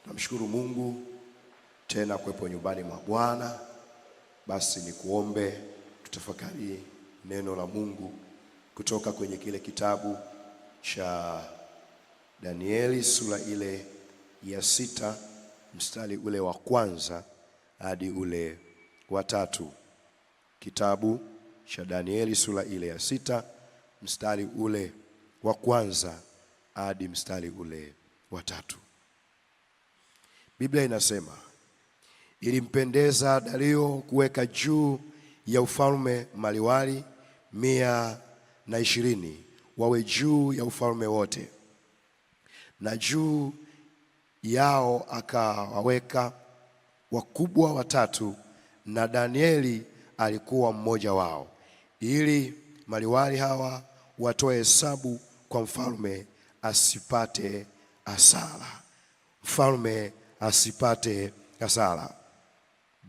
Namshukuru Mungu tena kuwepo nyumbani mwa Bwana. Basi nikuombe tutafakari neno la Mungu kutoka kwenye kile kitabu cha Danieli sura ile ya 6 mstari ule wa kwanza hadi ule wa 3. Kitabu cha Danieli sura ile ya 6 mstari ule wa kwanza hadi mstari ule wa 3. Biblia inasema, ilimpendeza Dario kuweka juu ya ufalme maliwali 120 wawe juu ya ufalme wote, na juu yao akawaweka wakubwa 3, na Danieli alikuwa mmoja wao, ili maliwali hawa watoe hesabu kwa mfalme asipate hasara. Mfalme asipate hasara.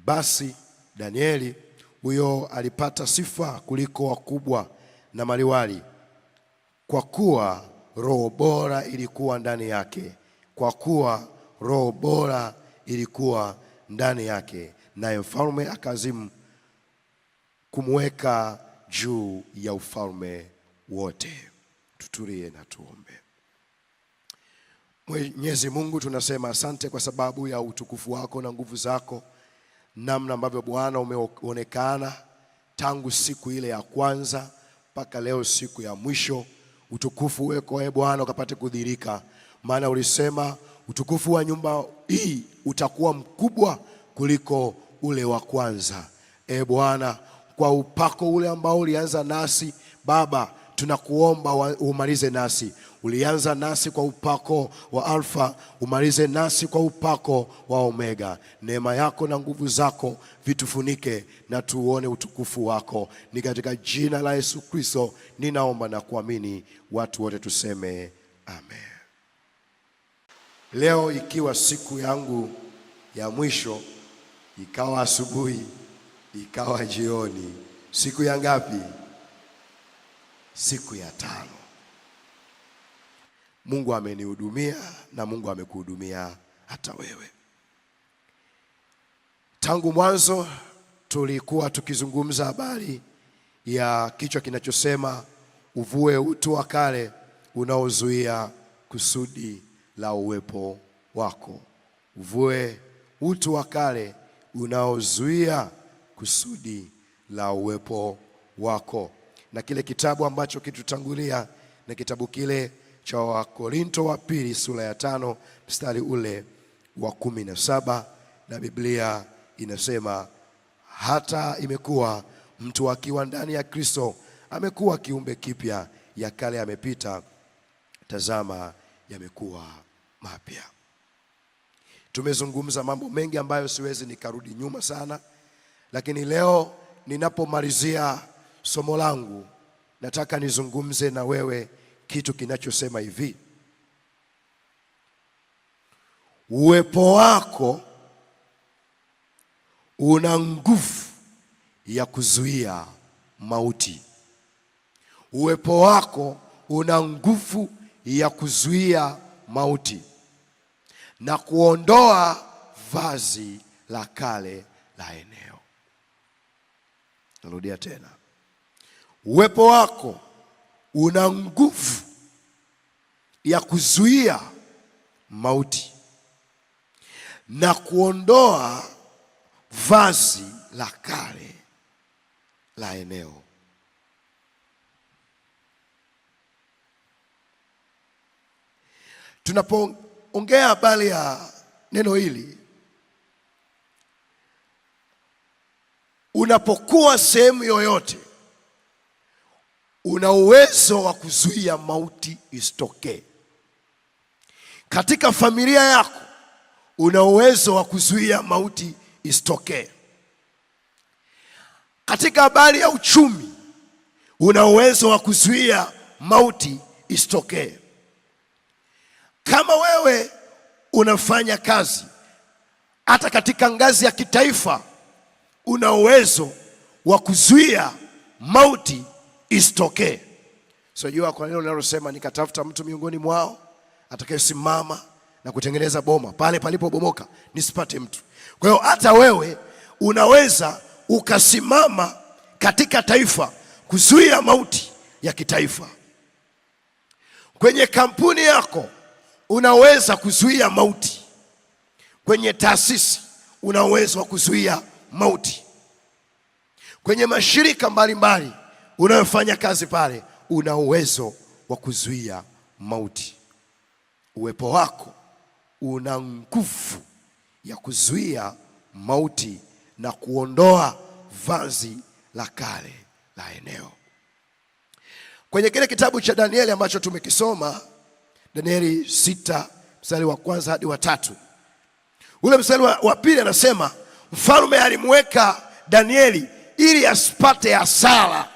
Basi Danieli huyo alipata sifa kuliko wakubwa na maliwali, kwa kuwa roho bora ilikuwa ndani yake, kwa kuwa roho bora ilikuwa ndani yake, naye mfalme akazimu kumweka juu ya ufalme wote. Tutulie na tuombe. Mwenyezi Mungu, tunasema asante kwa sababu ya utukufu wako na nguvu zako, namna ambavyo Bwana umeonekana tangu siku ile ya kwanza mpaka leo siku ya mwisho. Utukufu wako Bwana ukapate kudhihirika, maana ulisema utukufu wa nyumba hii utakuwa mkubwa kuliko ule wa kwanza. Bwana, kwa upako ule ambao ulianza nasi Baba, tunakuomba umalize nasi. Ulianza nasi kwa upako wa Alfa, umalize nasi kwa upako wa Omega. Neema yako na nguvu zako vitufunike na tuone utukufu wako. Ni katika jina la Yesu Kristo ninaomba na kuamini, watu wote tuseme amen. Leo ikiwa siku yangu ya mwisho, ikawa asubuhi, ikawa jioni, siku ya ngapi? Siku ya 5. Mungu amenihudumia na Mungu amekuhudumia hata wewe. Tangu mwanzo tulikuwa tukizungumza habari ya kichwa kinachosema uvue utu wa kale unaozuia kusudi la uwepo wako. Uvue utu wa kale unaozuia kusudi la uwepo wako. Na kile kitabu ambacho kitutangulia na kitabu kile cha Wakorinto wa pili sura ya 5 mstari ule wa 17, na Biblia inasema, hata imekuwa mtu akiwa ndani ya Kristo amekuwa kiumbe kipya, ya kale yamepita, tazama yamekuwa mapya. Tumezungumza mambo mengi ambayo siwezi nikarudi nyuma sana, lakini leo ninapomalizia somo langu nataka nizungumze na wewe kitu kinachosema hivi: uwepo wako una nguvu ya kuzuia mauti. Uwepo wako una nguvu ya kuzuia mauti na kuondoa vazi la kale la eneo. Narudia tena. Uwepo wako una nguvu ya kuzuia mauti na kuondoa vazi la kale la eneo. Tunapoongea habari ya neno hili, unapokuwa sehemu yoyote, una uwezo wa kuzuia mauti isitokee. Katika familia yako una uwezo wa kuzuia mauti isitokee. Katika habari ya uchumi una uwezo wa kuzuia mauti isitokee. Kama wewe unafanya kazi hata katika ngazi ya kitaifa, una uwezo wa kuzuia mauti isitokee. So jua kwa neno linalosema, nikatafuta mtu miongoni mwao atakayesimama na kutengeneza boma pale palipobomoka, nisipate mtu. Kwa hiyo hata wewe unaweza ukasimama katika taifa kuzuia mauti ya kitaifa. Kwenye kampuni yako unaweza kuzuia mauti. Kwenye taasisi una uwezo wa kuzuia mauti. Kwenye mashirika mbalimbali unayofanya kazi pale una uwezo wa kuzuia mauti. Uwepo wako una nguvu ya kuzuia mauti na kuondoa vazi la kale la eneo. Kwenye kile kitabu cha Danieli ambacho tumekisoma, Danieli 6 mstari wa 1 hadi wa 3. Ule mstari wa pili anasema mfalme alimweka Danieli ili asipate hasara.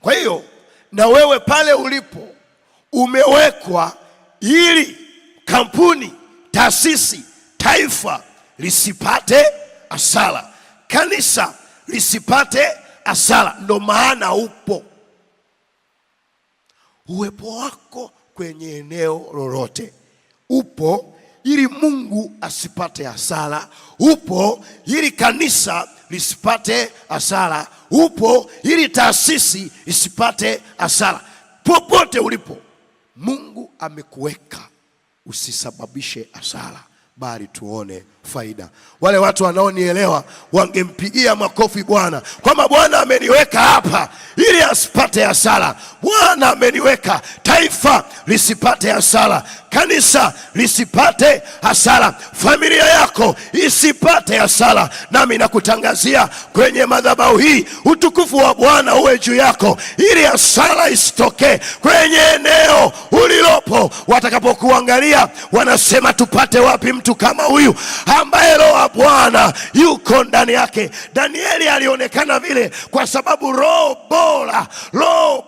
Kwa hiyo na wewe pale ulipo umewekwa ili kampuni, taasisi, taifa lisipate hasara, kanisa lisipate hasara. Ndo maana upo. Uwepo wako kwenye eneo lolote upo ili Mungu asipate hasara, upo ili kanisa lisipate hasara, upo ili taasisi isipate hasara. Popote ulipo Mungu amekuweka usisababishe hasara, bali tuone faida. Wale watu wanaonielewa wangempigia makofi Bwana, kwamba Bwana ameniweka hapa ili asipate hasara. Bwana ameniweka taifa lisipate hasara, kanisa lisipate hasara, familia yako isipate hasara. Nami nakutangazia kwenye madhabahu hii, utukufu wa Bwana uwe juu yako, ili hasara isitokee kwenye eneo ulilopo. Watakapokuangalia wanasema, tupate wapi mtu kama huyu ambaye Roho wa Bwana yuko ndani yake? Danieli alionekana vile kwa sababu roho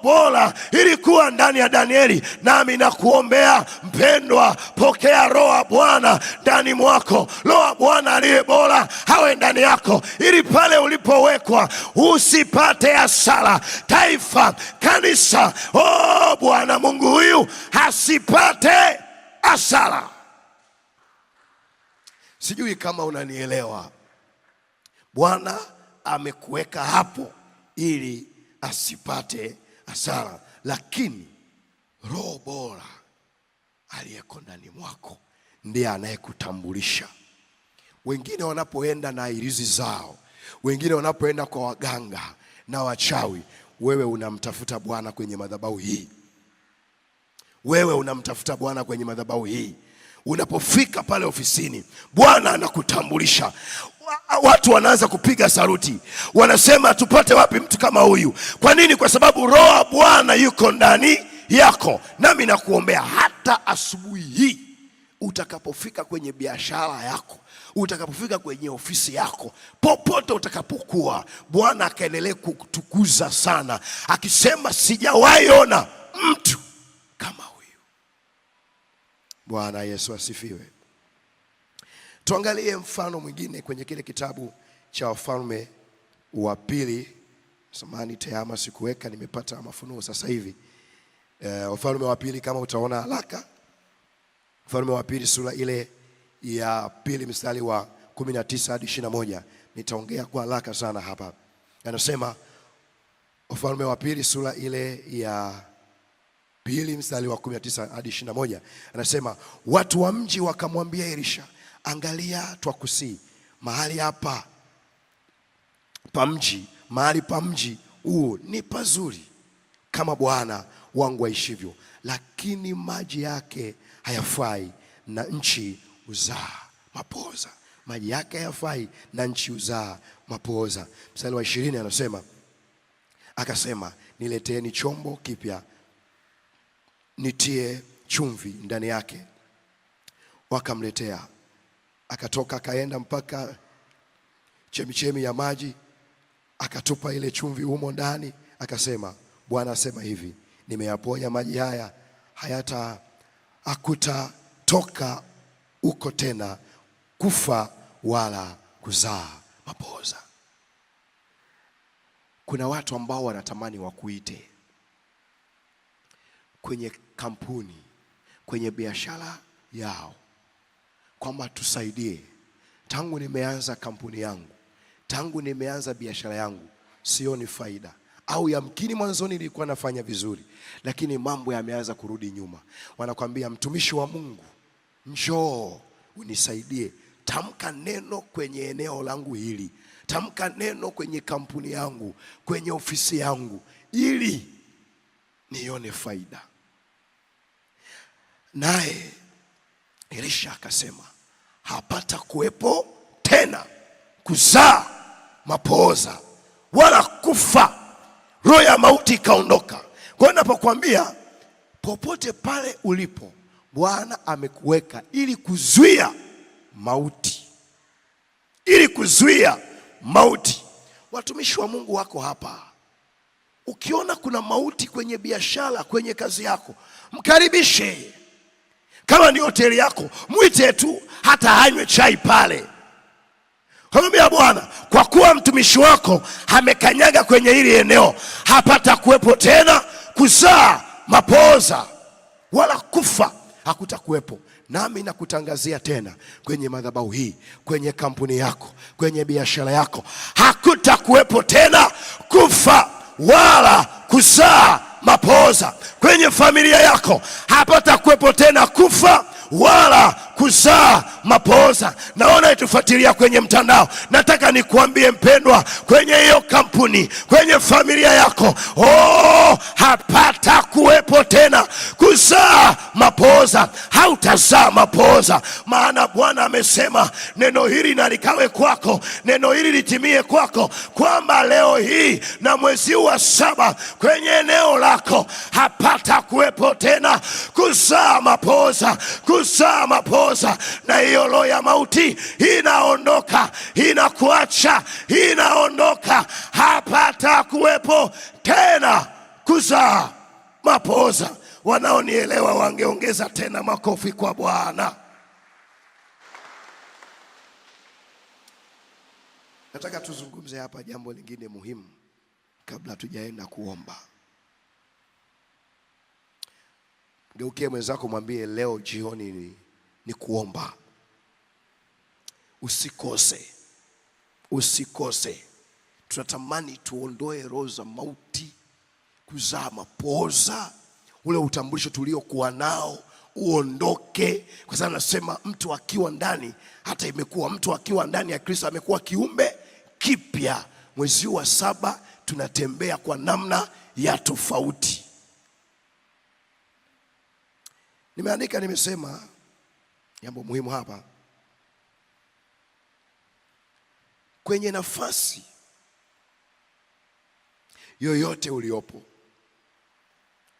bora ilikuwa ndani ya Danieli. Nami nakuombea mpendwa, pokea Roho wa Bwana ndani mwako. Roho wa Bwana aliye bora hawe ndani yako, ili pale ulipowekwa usipate hasara. Taifa, kanisa, Bwana Mungu huyu hasipate hasara. Sijui kama unanielewa. Bwana amekuweka hapo ili asipate hasara, lakini roho bora aliyeko ndani mwako ndiye anayekutambulisha. Wengine wanapoenda na irizi zao, wengine wanapoenda kwa waganga na wachawi, wewe unamtafuta Bwana kwenye madhabahu hii. Wewe unamtafuta Bwana kwenye madhabahu hii. Unapofika pale ofisini, Bwana anakutambulisha. Watu wanaanza kupiga saruti, wanasema, tupate wapi mtu kama huyu? Kwa nini? Kwa sababu Roho wa Bwana yuko ndani yako. Nami nakuombea hata asubuhi hii, utakapofika kwenye biashara yako, utakapofika kwenye ofisi yako, popote utakapokuwa, Bwana akaendelee kutukuza sana, akisema, sijawahi ona mtu kama huyu. Bwana Yesu asifiwe. Tuangalie mfano mwingine kwenye kile kitabu cha Wafalme wa Pili. Samahani Tehama, sikuweka, nimepata mafunuo sasa hivi. Wafalme wa Pili, kama utaona haraka, Wafalme wa Pili sura ile ya 2 mstari wa 19 hadi 21. Nitaongea kwa haraka sana hapa. Anasema Wafalme wa Pili sura ile ya 2 mstari wa 19 hadi 21. Anasema, watu wa mji wakamwambia Elisha, angalia, twakusii, mahali hapa pa mji, mahali pa mji huu ni pazuri kama bwana wangu aishivyo, lakini maji yake hayafai na nchi uzaa mapoza. Maji yake hayafai na nchi uzaa mapoza. Mstari wa 20 anasema, akasema, nileteeni chombo kipya nitie chumvi ndani yake. Wakamletea. Akatoka akaenda mpaka chemichemi ya maji, akatupa ile chumvi humo ndani, akasema, Bwana asema hivi, nimeyaponya maji haya, hakutatoka uko tena kufa wala kuzaa mapoza. Kuna watu ambao wanatamani wakuite. kwenye kampuni, kwenye biashara yao, kwamba tusaidie. Tangu nimeanza kampuni yangu, tangu nimeanza biashara yangu, sioni faida. Au yamkini mwanzoni nilikuwa nafanya vizuri, lakini mambo yameanza kurudi nyuma. Wanakwambia, mtumishi wa Mungu, njoo unisaidie. Tamka neno kwenye eneo langu hili. Tamka neno kwenye kampuni yangu, kwenye ofisi yangu, ili nione faida. Naye Elisha akasema, hapata kuwepo tena kuzaa mapooza wala kufa. Roho ya mauti ikaondoka. Kwa hiyo napokuambia, popote pale ulipo, Bwana amekuweka ili kuzuia mauti, ili kuzuia mauti. Watumishi wa Mungu wako hapa. Ukiona kuna mauti kwenye biashara, kwenye kazi yako, mkaribishe. Kama ni hoteli yako, mwite tu, hata anywe chai pale. Mwambie, Bwana, kwa kuwa mtumishi wako amekanyaga kwenye hili eneo, hapata kuwepo tena kuzaa mapooza wala kufa. Hakutakuwepo. Nami nakutangazia tena kwenye madhabahu hii, kwenye kampuni yako, kwenye biashara yako, hakutakuwepo tena kufa wala kuzaa mapooza. Kwenye familia yako hapata kuwepo tena kufa wala kuzaa mapooza. Naona itufuatilia kwenye mtandao. Nataka nikuambie mpendwa, kwenye hiyo kampuni, kwenye familia yako, hapata kuwepo tena kuzaa mapooza. Hautazaa mapooza, maana Bwana amesema neno hili na likawe kwako, neno hili litimie kwako, kwamba leo hii na mwezi wa 7 kwenye eneo lako hapata kuwepo tena kuzaa mapooza, kuzaa mapooza. Na hiyo roho ya mauti inaondoka, inakuacha, inaondoka. Hapata kuwepo tena kuzaa mapooza. Wanaonielewa wangeongeza tena makofi kwa Bwana. Nataka tuzungumze hapa jambo lingine muhimu kabla tujaenda kuomba. Geukie mwenzako, mwambie, leo jioni ni kuomba. Usikose, usikose. Tunatamani tuondoe roho za mauti, kuzaa mapooza. Ule utambulisho tuliokuwa nao uondoke, kwa sababu nasema mtu akiwa ndani, hata imekuwa mtu akiwa ndani ya Kristo amekuwa kiumbe kipya. Mwezi wa 7 tunatembea kwa namna ya tofauti. Nimeandika, nimesema jambo muhimu hapa. Kwenye nafasi yoyote uliopo,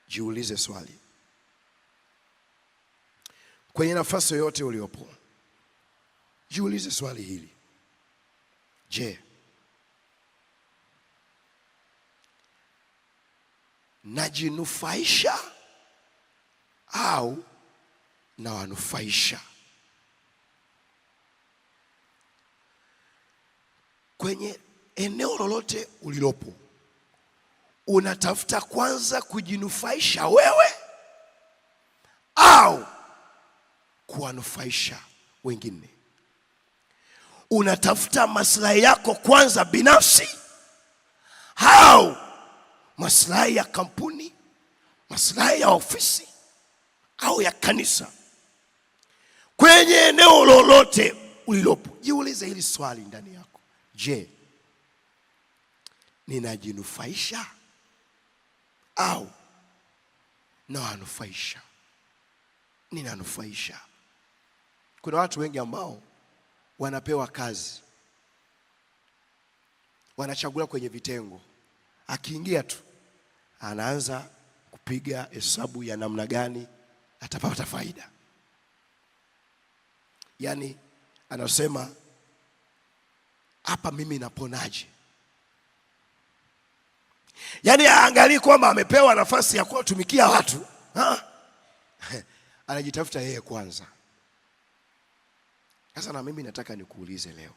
jiulize swali. Kwenye nafasi yoyote uliopo, jiulize swali hili. Je, najinufaisha au nawanufaisha? Kwenye eneo lolote ulilopo, unatafuta kwanza kujinufaisha wewe au kuwanufaisha wengine? Unatafuta maslahi yako kwanza binafsi au maslahi ya kampuni, maslahi ya ofisi au ya kanisa? Kwenye eneo lolote ulilopo, jiulize hili swali ndani yako. Je, ninajinufaisha au nawanufaisha? Ninanufaisha. Kuna watu wengi ambao wanapewa kazi, wanachaguliwa kwenye vitengo. Akiingia tu anaanza kupiga hesabu ya namna gani atapata faida. Yaani anasema, hapa mimi naponaje? Yaani aangalii kwamba amepewa nafasi ya kuwatumikia watu, anajitafuta yeye kwanza. Sasa na mimi nataka nikuulize leo,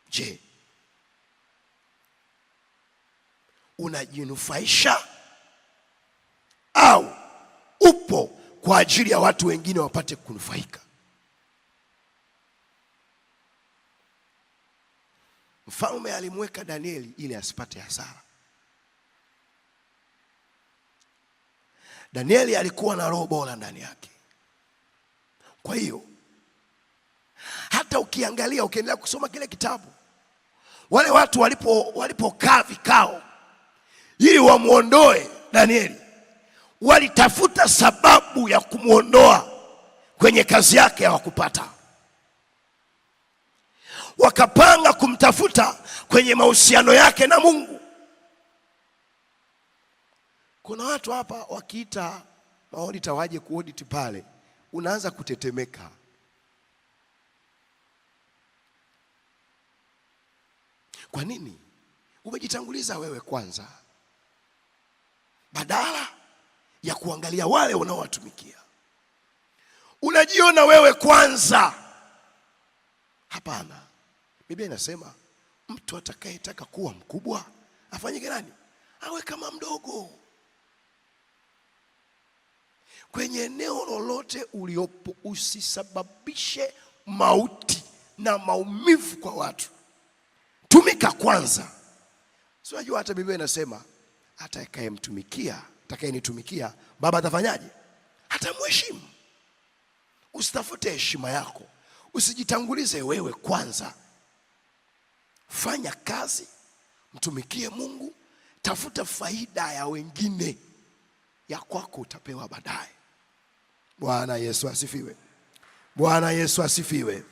je, unajinufaisha au kwa ajili ya watu wengine wapate kunufaika. Mfalme alimweka Danieli ili asipate hasara. Danieli alikuwa na roho bora ndani yake. Kwa hiyo hata ukiangalia, ukiendelea kusoma kile kitabu, wale watu walipokaa vikao ili wamuondoe Danieli, walitafuta sababu ya kumuondoa kwenye kazi yake, hawakupata. Wakapanga kumtafuta kwenye mahusiano yake na Mungu. Kuna watu hapa wakiita maodita waje kuaudit pale, unaanza kutetemeka. Kwa nini? Umejitanguliza wewe kwanza, badala ya kuangalia wale unaowatumikia. Unajiona wewe kwanza. Hapana. Biblia inasema mtu atakayetaka kuwa mkubwa afanyike nani? Awe kama mdogo. Kwenye eneo lolote uliopo, usisababishe mauti na maumivu kwa watu. Tumika kwanza. Sio, unajua hata Biblia inasema atakayenitumikia Baba atafanyaje? Atamheshimu. Usitafute heshima yako, usijitangulize wewe kwanza. Fanya kazi, mtumikie Mungu, tafuta faida ya wengine, ya kwako utapewa baadaye. Bwana Yesu asifiwe. Bwana Yesu asifiwe.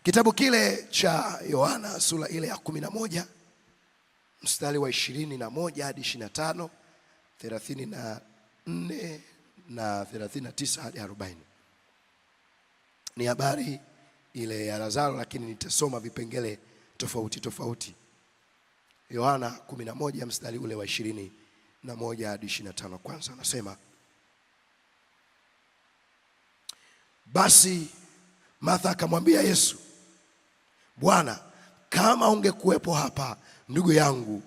Kitabu kile cha Yohana sura ile ya 11 mstari wa 21 hadi 25, 34 na 39 hadi 40. Ni habari ile ya Lazaro, lakini nitasoma vipengele tofauti tofauti. Yohana 11 mstari ule wa 21 hadi 25. Kwanza anasema, basi Martha akamwambia Yesu, Bwana, kama ungekuwepo hapa, ndugu yangu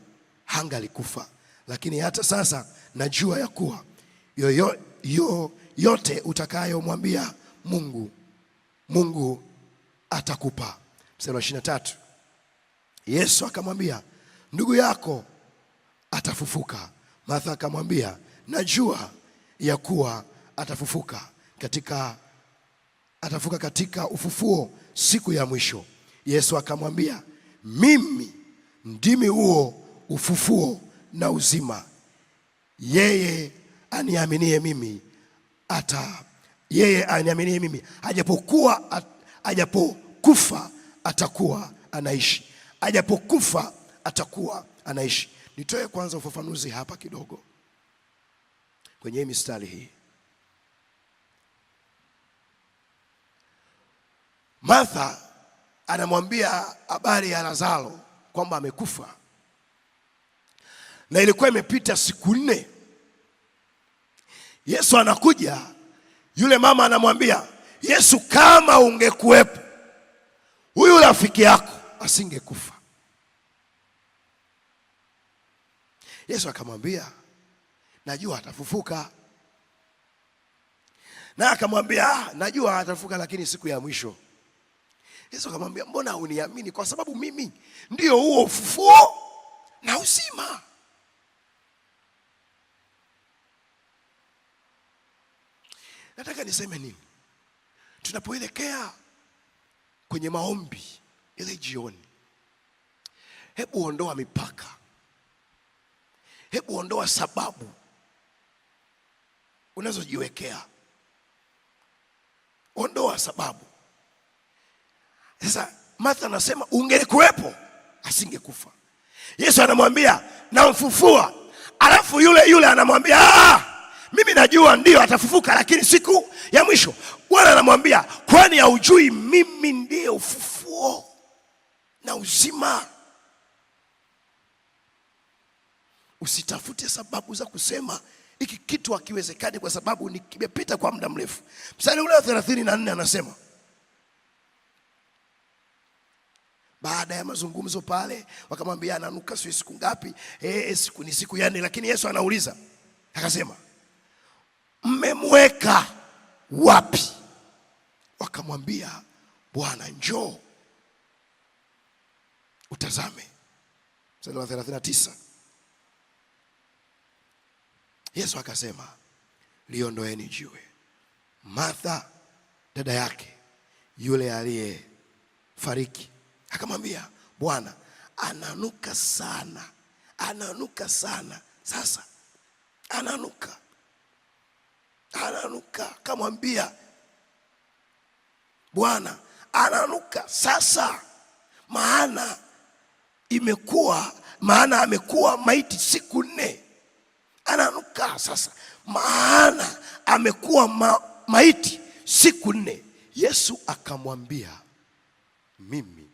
hangalikufa. Lakini hata sasa najua ya kuwa yote utakayomwambia Mungu atakupa. Mstari wa 23. Yesu akamwambia, ndugu yako atafufuka. Martha akamwambia, najua ya kuwa atafufuka katika ufufuo siku ya mwisho. Yesu akamwambia, mimi ndimi huo ufufuo na uzima. Yeye aniaminie mimi ajapokufa atakuwa anaishi. Ajapokufa atakuwa anaishi. Nitoe kwanza ufafanuzi hapa kidogo kwenye mistari hii. Martha anamwambia habari ya Lazaro kwamba amekufa, na ilikuwa imepita siku 4. Yesu anakuja, yule mama anamwambia Yesu, kama ungekuwepo, huyu rafiki yako asingekufa. Yesu akamwambia, najua atafufuka. Na akamwambia, najua atafufuka, lakini siku ya mwisho. Yesu akamwambia, mbona uniamini? Kwa sababu mimi ndio huo ufufuo na uzima. Nataka niseme nini? Tunapoelekea kwenye maombi ile jioni, hebu ondoa mipaka. Hebu ondoa sababu unazojiwekea. Ondoa sababu. Sasa Martha anasema ungekuwepo asingekufa. Yesu anamwambia namfufua. Alafu yule anamwambia mimi najua ndio atafufuka, lakini siku ya mwisho. Bwana anamwambia, kwani haujui mimi ndiye ufufuo na uzima? Usitafute sababu za kusema hiki kitu hakiwezekani kwa sababu kimepita kwa muda mrefu. Mstari ule wa 34 anasema, baada ya mazungumzo pale, wakamwambia ananuka siku ngapi? Siku ni siku ya 4. Lakini Yesu anauliza, akasema, mmemweka wapi? Wakamwambia, Bwana, njoo utazame. Mstari wa 39, Yesu akasema, liondoeni jiwe. Martha dada yake yule aliyefariki akamwambia, Bwana, ananuka sana, ananuka sana. Sasa ananuka. Akamwambia, Bwana, ananuka sasa, maana amekuwa maiti siku 4. Ananuka sasa, maana amekuwa maiti siku 4. Yesu akamwambia, mimi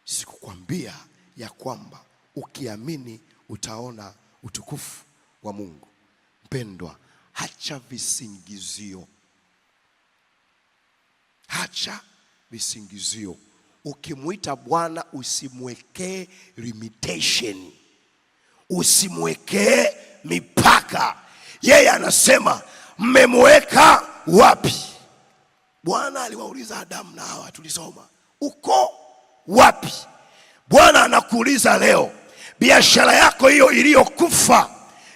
sikukwambia ya kwamba ukiamini utaona utukufu wa Mungu? Mpendwa, hacha visingizio. Hacha visingizio. Ukimuita Bwana usimwekee limitation, usimwekee mipaka. Yeye anasema, mmemweka wapi? Bwana aliwauliza Adamu na Hawa, tulisoma, uko wapi? Bwana anakuuliza leo, biashara yako hiyo iliyokufa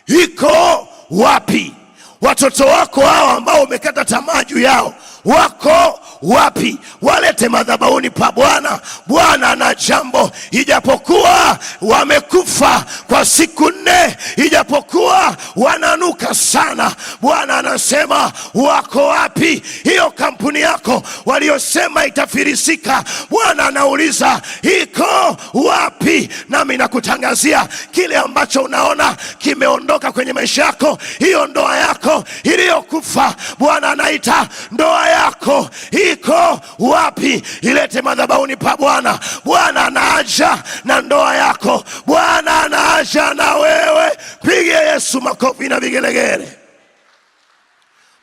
iko wapi? Watoto wako hao ambao umekata tamaa juu yao wako wapi? Walete madhabahuni pa Bwana. Bwana ana jambo. Ijapokuwa wamekufa kwa siku 4, ijapokuwa wananuka sana, Bwana anasema, wako wapi? Hiyo kampuni yako waliosema itafirisika, Bwana anauliza, iko wapi? Nami nakutangazia kile ambacho unaona kimeondoka kwenye maisha yako, hiyo ndoa yako iliyokufa, Bwana anaita, ndoa yako iko wapi? Ilete madhabahuni pa Bwana. Bwana anaja na ndoa yako. Bwana anaja na wewe. Pige Yesu makofi na vigelegele.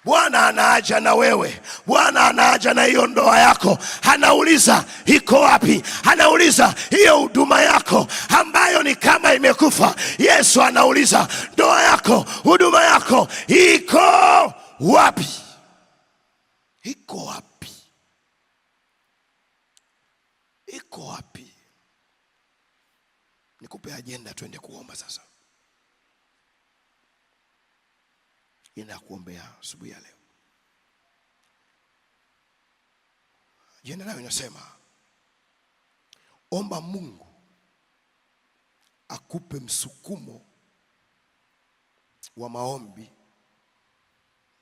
Bwana anaja na wewe. Bwana anaja na hiyo ndoa yako. Anauliza, iko wapi? Anauliza hiyo huduma yako ambayo ni kama imekufa. Yesu anauliza, ndoa yako, huduma yako iko wapi? Iko wapi? Iko wapi? Nikupe agenda, twende kuomba sasa. Ninakuombea asubuhi ya leo. Agenda nayo inasema, omba Mungu akupe msukumo wa maombi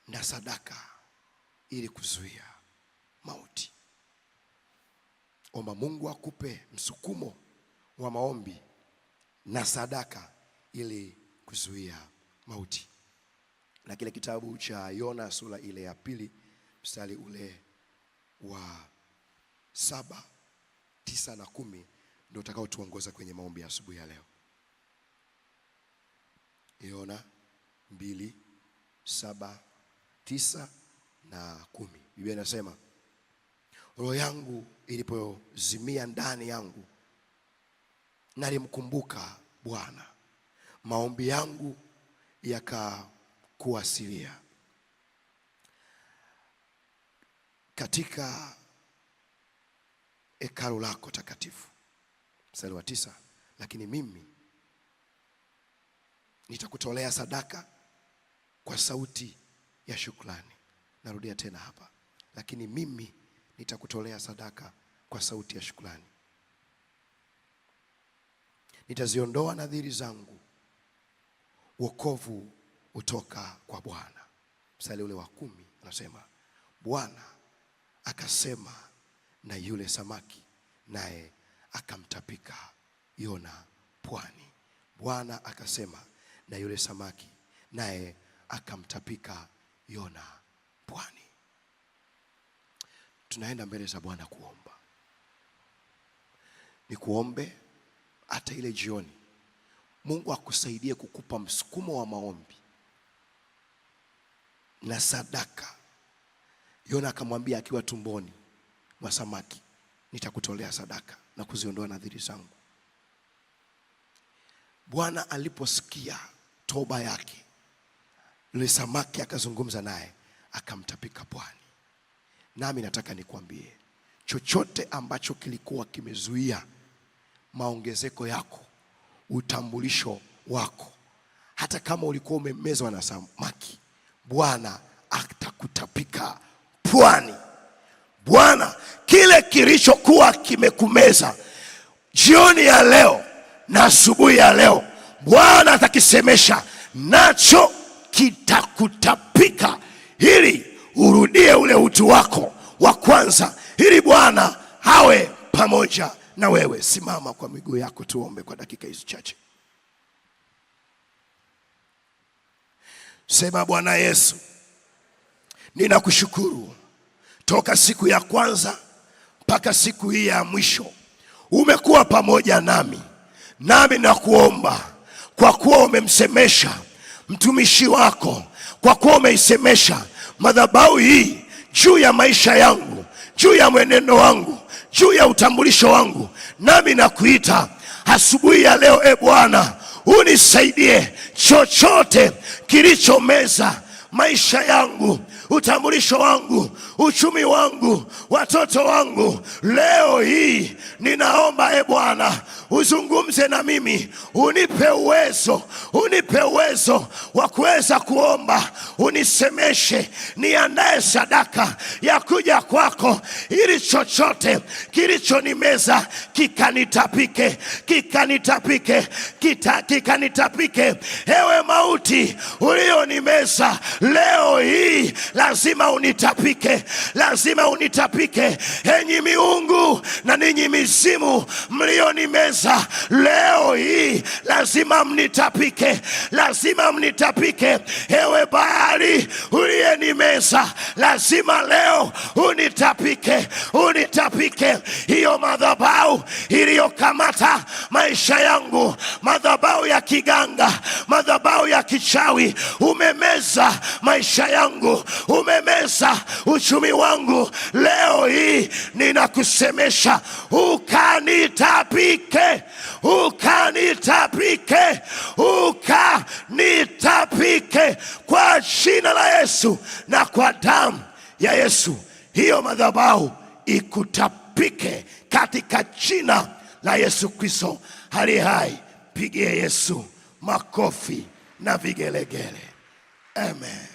na sadaka ili kuzuia mauti. Omba Mungu akupe msukumo wa maombi na sadaka ili kuzuia mauti. Na kile kitabu cha Yona sura ile ya 2 mstari ule wa 7, 9 na 10 ndio utakao tuongoza kwenye maombi ya asubuhi ya leo. Yona 2, 7, 9 na 10. Biblia inasema, roho yangu ilipozimia ndani yangu, nalimkumbuka Bwana, maombi yangu yakakuasilia katika hekalu lako takatifu. Mstari wa 9, lakini mimi nitakutolea sadaka kwa sauti ya shukrani. Narudia tena hapa, lakini mimi nitakutolea sadaka kwa sauti ya shukrani. Nitaziondoa nadhiri zangu, wokovu utoka kwa Bwana. Mstari ule wa 10 anasema, Bwana akasema na yule samaki, naye akamtapika Yona pwani. Bwana akasema na yule samaki, naye akamtapika Yona pwani. Tunaenda mbele za Bwana kuomba. Nikuombe hata ile jioni, Mungu akusaidie kukupa msukumo wa maombi na sadaka. Yona akamwambia akiwa tumboni mwa samaki, nitakutolea sadaka na kuziondoa nadhiri zangu. Bwana aliposikia toba yake, yule samaki akazungumza naye, akamtapika pwani. Nami nataka nikwambie, chochote ambacho kilikuwa kimezuia maongezeko yako, utambulisho wako, hata kama ulikuwa umemezwa na samaki, Bwana atakutapika pwani. Bwana, kile kilichokuwa kimekumeza jioni ya leo na asubuhi ya leo, Bwana atakisemesha, nacho kitakutapika, ili urudie ule utu wako wa kwanza, ili Bwana awe pamoja na wewe. Simama kwa miguu yako, tuombe kwa dakika hizi chache. Sema, Bwana Yesu, ninakushukuru toka siku ya kwanza mpaka siku hii ya mwisho umekuwa pamoja nami. Nami nakuomba, kwa kuwa umemsemesha mtumishi wako, kwa kuwa umeisemesha madhabahu hii juu ya maisha yangu, juu ya mwenendo wangu, juu ya utambulisho wangu, nami nakuita asubuhi ya leo, Bwana, unisaidie chochote kilichomeza maisha yangu, utambulisho wangu, uchumi wangu, watoto wangu. Leo hii ninaomba Bwana uzungumze na mimi, unipe uwezo wa kuweza kuomba, unisemeshe, niandae sadaka ya kuja kwako, ili chochote kilichonimeza kikanitapike. Ewe mauti ulionimeza, leo hii lazima unitapike. Enyi miungu na ninyi mizimu mlionimeza, leo hii lazima mnitapike. Ewe Baali uliyenimeza, lazima leo unitapike. Hiyo madhabahu iliyokamata maisha yangu, madhabahu ya kiganga, madhabahu ya kichawi, umemeza maisha yangu, umemeza uchumi wangu, leo hii ninakusemesha, ukanitapike kwa jina la Yesu na kwa damu ya Yesu. Hiyo madhabahu ikutapike katika jina la Yesu Kristo hali hai. Pigie Yesu makofi na vigelegele. Amen.